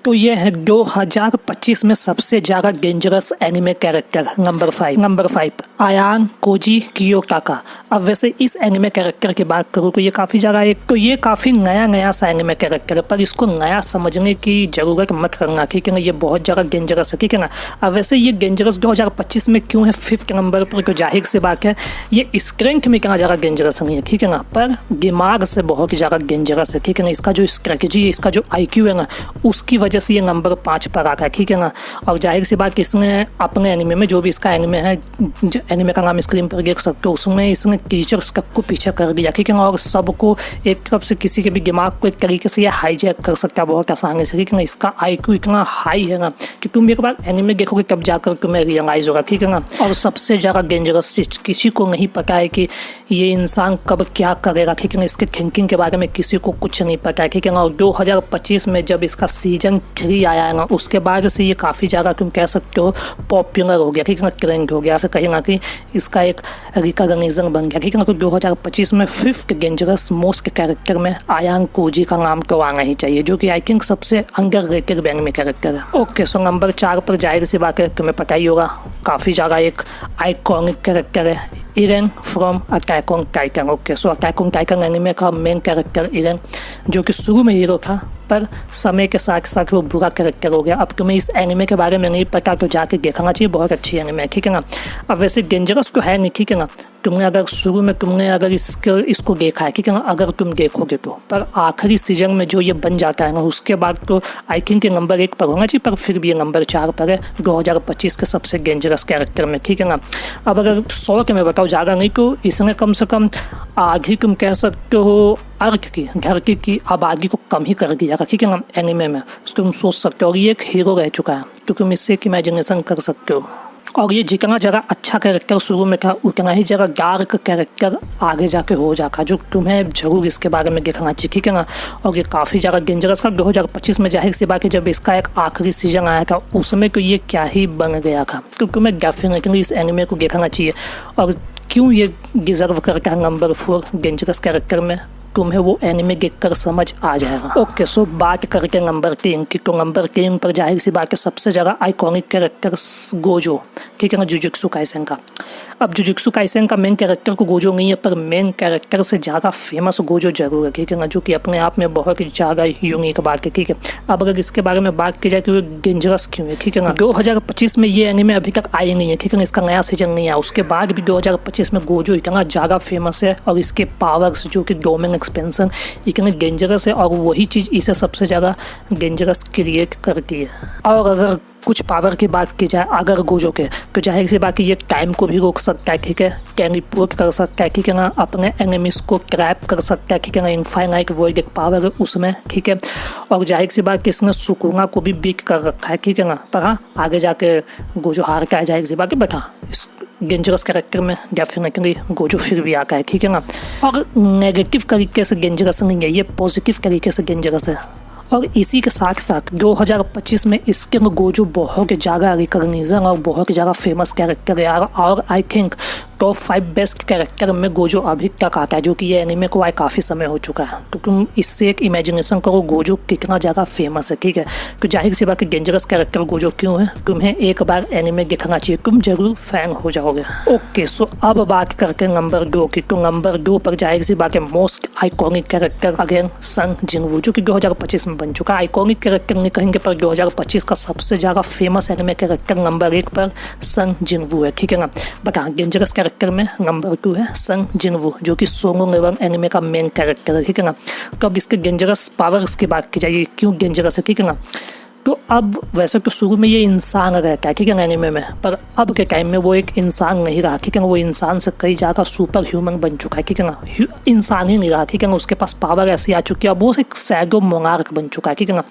तो ये है 2025 में सबसे ज़्यादा dangerous anime character number 5 Ayanokoji Kiyotaka. अब वैसे इस एनिमे कैरेक्टर की बात करूँ तो ये काफ़ी नया सा एनिमे कैरेक्टर है, पर इसको नया समझने की ज़रूरत मत करना, ठीक है ना। ये बहुत ज़्यादा डेंजरस है, ठीक है ना। अब वैसे ये डेंजरस 2025 में क्यों है 5th नंबर पर, तो जाहिर सी बात है ये स्ट्रेंथ में इतना ज़्यादा डेंजरस नहीं है, ठीक है ना, पर दिमाग से बहुत ज़्यादा डेंजरस है, ठीक है ना। इसका जो स्ट्रेटजी है, इसका जो IQ है ना, उसकी वजह से ये नंबर 5 पर आ गया, ठीक है ना। और जाहिर सी बात इसने अपने एनिमे में, जो भी इसका एनिमे है, एनिमे का नाम स्क्रीन पर देख सकते हो, उसमें इसने टीचर्स को पीछे कर दिया, ठीक है ना। और सबको एक तरफ से किसी के भी दिमाग को एक तरीके से ये हाईजैक कर सकता है बहुत आसानी से, ठीक है ना। इसका IQ इतना हाई है ना कि तुम एक बार एनिमे देखोगे तब जाकर तुम्हें रियलाइज होगा, ठीक है ना। और सबसे ज़्यादा डेंजरस किसी को नहीं पता है कि ये इंसान कब क्या करेगा, ठीक है ना। इसके थिंकिंग के बारे में किसी को कुछ नहीं पता है, ठीक है ना। और 2025 में जब इसका सीजन 3 आया है ना, उसके बाद से ये काफ़ी ज़्यादा तुम कह सकते हो पॉपुलर हो गया, ठीक है ना, ट्रेंड हो गया, ऐसे कहीं ना कहीं इसका एक रिकॉग्निशन बन गया, ठीक है ना। तो 2025 में 5th डेंजरस मोस्ट कैरेक्टर में आयान कोजी का नाम तो आना ही चाहिए, जो कि आई थिंक सबसे अंडररेटेड बैंक में कैरेक्टर है। ओके, सो नंबर 4 पर जाहिर सी बात है तुम्हें पता ही होगा, काफ़ी ज़्यादा एक आइकॉनिक कैरेक्टर है, Eren from Attack on Titan. Okay, so Attack on Titan anime का मेन कैरेक्टर इरेन, जो कि शुरू में हीरो था पर समय के साथ साथ वो बुरा कैरेक्टर हो गया। अब तुम्हें इस एनिमे के बारे में नहीं पता तो जाके देखना चाहिए, बहुत अच्छी एनिमे है, ठीक है ना। अब वैसे डेंजरस तो है नहीं, ठीक है ना। तुमने अगर शुरू में अगर इसको देखा है, ठीक है ना, अगर तुम देखोगे तो, पर आखिरी सीजन में जो ये बन जाता है ना, उसके बाद तो आई थिंक ये नंबर 1 पर होना चाहिए, पर फिर भी ये नंबर 4 पर है 2025 के सबसे डेंजरस कैरेक्टर में, ठीक है ना। अब अगर 100 के मैं बताऊँ ज़्यादा नहीं तो इसने कम से कम आधी तुम कह सकते हो अर्थ की धरती की आबादी को कम ही कर दिया, ठीक है ना, एनिमे में। तुम सोच सकते हो, और ये एक हीरो रह चुका है तो तुम इससे एक इमेजिनेशन कर सकते हो। और ये जितना ज़्यादा अच्छा कैरेक्टर शुरू में था उतना ही ज़्यादा डार्क कैरेक्टर आगे जाके हो जाता, जो तुम्हें ज़रूर इसके बारे में देखना चाहिए, ठीक है ना। और ये काफ़ी ज़्यादा डेंजरस का 2025 में जाहिर सी बात है जब इसका एक आखिरी सीजन आया था उसमें तो ये क्या ही बन गया था, तो तुम्हें डेफिनेटली इस एनिमे को देखना चाहिए। और क्यों ये डिज़र्व करता है नंबर 4 डेंजरस कैरेक्टर में, तुम्हें वो एनिमे देखकर समझ आ जाएगा। ओके, सो बात करते हैं नंबर 3 की, तो नंबर 3 पर जाहिर सी बात है सबसे ज़्यादा आइकॉनिक कैरेक्टर गोजो, ठीक है ना, जुजुत्सु काइसेन का। अब जुजुत्सु काइसेन का मेन कैरेक्टर को गोजो नहीं है, पर मेन कैरेक्टर से ज़्यादा फेमस गोजो जरूर है, ठीक है ना, जो कि अपने आप में बहुत ही ज़्यादा यूनिक बात है, ठीक है। अब अगर इसके बारे में बात की जाए कि वो डेंजरस क्यों है, ठीक है ना, 2025 में ये एनिमे अभी तक आई नहीं है, ठीक है ना, इसका नया सीजन नहीं आया, उसके बाद भी 2025 में गोजो इतना ज़्यादा फेमस है और इसके पावर्स जो कि डोमेन एक्सपेंशन इतने डेंजरस है, और वही चीज़ इसे सबसे ज़्यादा डेंजरस क्रिएट करती है। और अगर कुछ पावर की बात की जाए अगर गोजो के, तो जाहिर सी बात ये टाइम को भी रोक सकता है, ठीक है, टेलीपोर्ट कर सकता है, ठीक है ना, अपने एनिमीज को ट्रैप कर सकता है, ठीक है ना, इनफाइनाइट वॉइड एक पावर है उसमें, ठीक है। और जाहिर सी बात इसने सुकुना को भी बीट कर रखा है, ठीक है ना, पर हाँ आगे जाके गोजो हार का है, जाहिर सी बात बट हाँ इस डेंजरस कैरेक्टर में डेफिनेटली गोजो फिर भी आता है, ठीक है ना। और नेगेटिव तरीके से डेंजरस नहीं है, ये पॉजिटिव तरीके से डेंजरस है। और इसी के साथ साथ 2025 में इसके गोजो बहुत ज़्यादा रिकॉग्निशन और बहुत ज़्यादा फेमस कैरेक्टर है, और I think top 5 best character में गोजो अभी तक आता है, जो कि ये एनिमे को आए काफ़ी समय हो चुका है। तो तुम इससे एक इमेजिनेशन करो गोजो कितना ज़्यादा फेमस है, ठीक है। तो जाहिर सी बात है डेंजरस कैरेक्टर गोजो क्यों है, तुम्हें एक बार एनिमे देखना चाहिए, तुम जरूर फैन हो जाओगे। ओके, सो अब बात करते हैं नंबर 2 की, तो नंबर 2 पर जाहिर सी बात है मोस्ट आइकॉनिक कैरेक्टर अगेन सन जिनवू, जो कि 2025 में बन चुका है। आइकॉनिक कैरेक्टर नहीं कहेंगे पर 2025 का सबसे ज़्यादा फेमस एनिमे कैरेक्टर नंबर 1 पर सन जिनवू है, ठीक है ना। बट हाँ डेंजरस कैरेक्टर में नंबर 2 है सन जिनवू, जो कि सोंगो एवं एनिमे का मेन कैरेक्टर है, ठीक है ना। तो अब इसके डेंजरस पावर्स की बात की जाए, क्यों डेंजरस है, ठीक है ना। तो अब वैसे तो शुरू में ये इंसान रहता है, ठीक है ना, एनिमे में, पर अब के टाइम में वो एक इंसान नहीं रहा, ठीक है ना, वो इंसान से कई ज़्यादा सुपर ह्यूमन बन चुका है, ठीक है ना, इंसान ही नहीं रहा, ठीक है ना, उसके पास पावर ऐसी आ चुकी है, अब वो एक शैडो मोनार्क बन चुका है, ठीक है ना।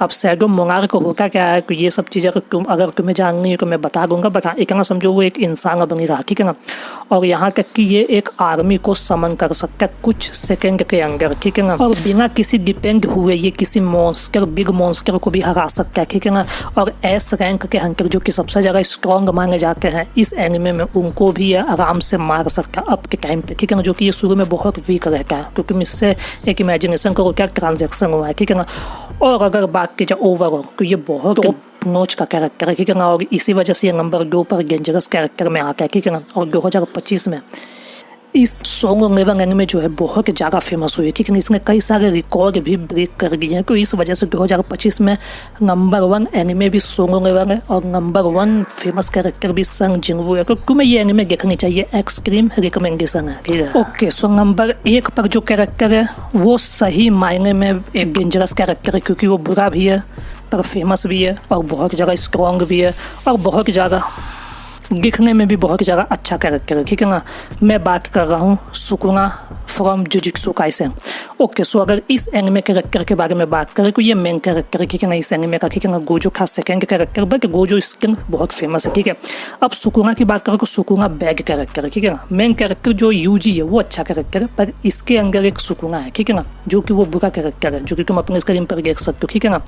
अब शैडो मोनार्क होता क्या है, तो ये सब चीज़ें अगर तुम्हें जाननी है तो मैं बता दूंगा, बट हाँ इतना समझो वो एक इंसान अब नहीं रहा, ठीक है ना। और यहाँ तक कि ये एक आर्मी को समन कर सकता है कुछ सेकेंड के अंदर, ठीक है ना, और बिना किसी डिपेंड हुए ये किसी मॉन्स्टर बिग मॉन्स्टर को भी हरा सकता है, ठीक है ना। और एस रैंक के हंटर जो कि सबसे ज़्यादा स्ट्रॉन्ग माने जाते हैं इस एनिमे में, उनको भी ये आराम से मार सकता है अब के टाइम पे, ठीक है ना। जो कि ये शुरू में बहुत वीक रहता है क्योंकि इससे एक इमेजिनेशन करो क्या ट्रांजेक्शन हुआ है, ठीक है ना। और अगर बात की जाए ओवरऑल तो ये बहुत नोच का कैरेक्टर है, ठीक है ना। और इसी वजह से ये नंबर 2 पर डेंजरस कैरेक्टर में आता है, ठीक है ना। और 2025 में इस सॉन्ग लेवल एनिमे जो है बहुत ज़्यादा फेमस हुई है, ठीक है ना। इसने कई सारे रिकॉर्ड भी ब्रेक कर दिए हैं, तो इस वजह से 2025 में नंबर 1 एनिमे भी सॉन्ग लेवल है और नंबर 1 फेमस कैरेक्टर भी संग जिंगवू है। तो तुम्हें ये एनिमे देखनी चाहिए, एक्सट्रीम रिकमेंडेशन है, ठीक है। ओके, सो नंबर 1 पर जो कैरेक्टर है वो सही मायने में एक डेंजरस कैरेक्टर है क्योंकि वो बुरा भी है पर फेमस भी है और बहुत ज़्यादा स्ट्रॉन्ग भी है और बहुत ज़्यादा दिखने में भी बहुत ज़्यादा अच्छा कैरेक्टर है, ठीक है ना। मैं बात कर रहा हूँ Sukuna from Jujutsu Kaisen. Okay, so अगर इस एनिमे कैरेक्टर के बारे में बात करें तो ये मेन कैरेक्टर है, ठीक है ना, इस एनिमे का, ठीक है ना। गोजो खास second character, but Gojo skin बहुत फेमस है, ठीक है। अब सुकुना की बात करें तो सुकुना बैड कैरेक्टर है, ठीक है ना। मेन कैरेक्टर जो यूजी है वो अच्छा कैरेक्टर है पर इसके अंदर एक सुकुना है, ठीक है ना, जो कि वो बुरा कैरेक्टर है, जो कि तुम अपने स्क्रीन पर देख सकते हो, ठीक है ना।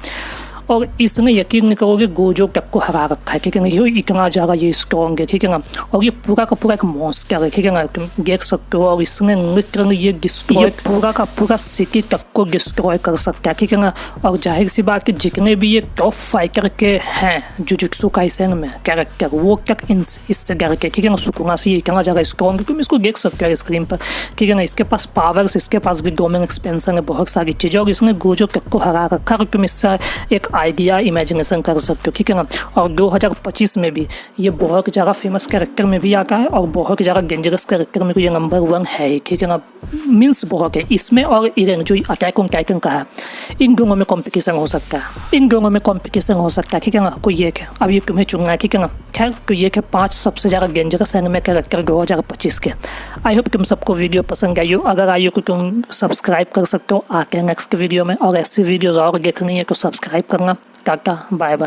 और इसने यकीन नहीं करोगे गोजो तक को हरा रखा है, ठीक है ना। ये इतना ज़्यादा ये स्ट्रॉन्ग है, ठीक है ना। और ये पूरा का पूरा एक मॉन्स्टर है, ठीक है ना, तुम देख सकते हो। और इसने लिटरली ये डिस्ट्रॉय पूरा का पूरा सिटी तक को डिस्ट्रॉय कर सकता है, ठीक है ना। और जाहिर सी बात कि जितने भी ये टॉप फाइटर के हैं जुजुत्सु काइसेन में कैरेक्टर वो तक इससे डर के, ठीक है ना। सुकुना से ये इतना ज़्यादा स्ट्रॉन्ग है, तुम इसको देख सकते हो स्क्रीन पर, ठीक है ना। इसके पास पावर्स, इसके पास भी डोमेन एक्सपेंशन है, बहुत सारी चीज़ें, और इसने गोजो तक को हरा रखा है। तुम इससे एक आइडिया इमेजिनेशन कर सकते हो, ठीक है ना। और 2025 में भी ये बहुत ज़्यादा फेमस कैरेक्टर में भी आता है और बहुत ज़्यादा डेंजरस कैरेक्टर में तो ये नंबर 1 है ही, ठीक है ना। मीन्स बहुत है इसमें। और इरेन जो अटैक ऑन टाइटन का है, इन दोनों में कॉम्पिटिशन हो सकता है, इन दोनों में कॉम्पिटिशन हो सकता है, ठीक है ना। कोई एक है, अब ये तुम्हें चुनना है, ठीक है ना। खैर तो ये है 5 सबसे ज़्यादा डेंजरस एनिमे कैरेक्टर 2025 के। आई होप तुम सबको वीडियो पसंद आई हो। अगर आई हो तो तुम सब्सक्राइब कर सकते हो आके नेक्स्ट वीडियो में, और ऐसी वीडियोज़ और देखनी है तो सब्सक्राइब करना। Tata, bye bye.